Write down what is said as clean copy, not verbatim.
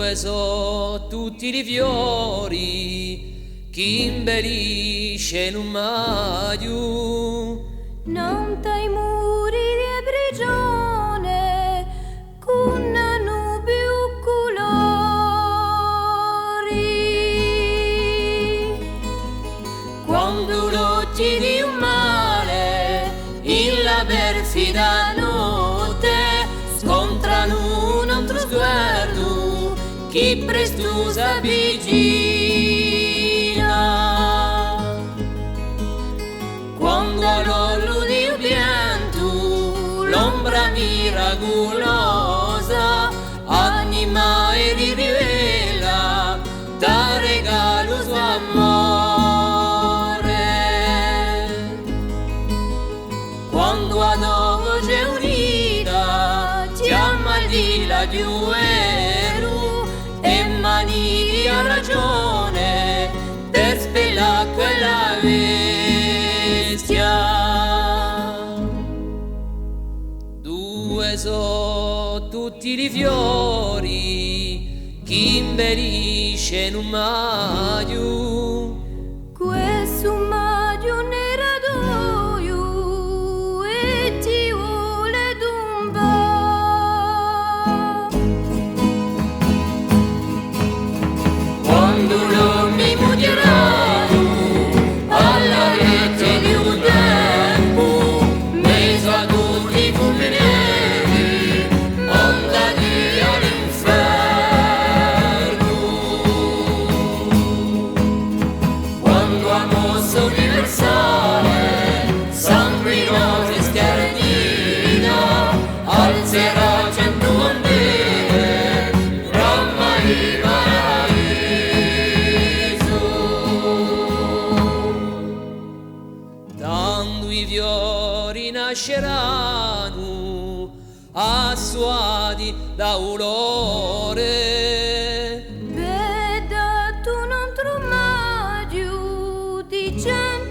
Due so tutti i fiori chi imbellisce in un maio. Non tai muri di prigione con nubi colori. Quando l'occhi di un male in la perfida notte scontrano un altro sguardo chi presto s'avvicina. Quando all'ollo di un pianto l'ombra miracolosa anima e rivela da regalo suo amore. Quando ad voce unita chiama di la giuero e mani a ragione per spellare quella bestia. Due so tutti i fiori chi imbellisce in un maio. Questo maggio neradoio e ti vuole dumba. Quando non mi mutieranno alla rete di un tempo, mezzo a tutti i fulmineri, ondati all'inferno. Quando a mossa universale sanguinosa e schernita alzerà 100 bandere, ramma di paradiso. Dando i fiori nasceranno assuati da olore. Veda tu non tromaggio di gente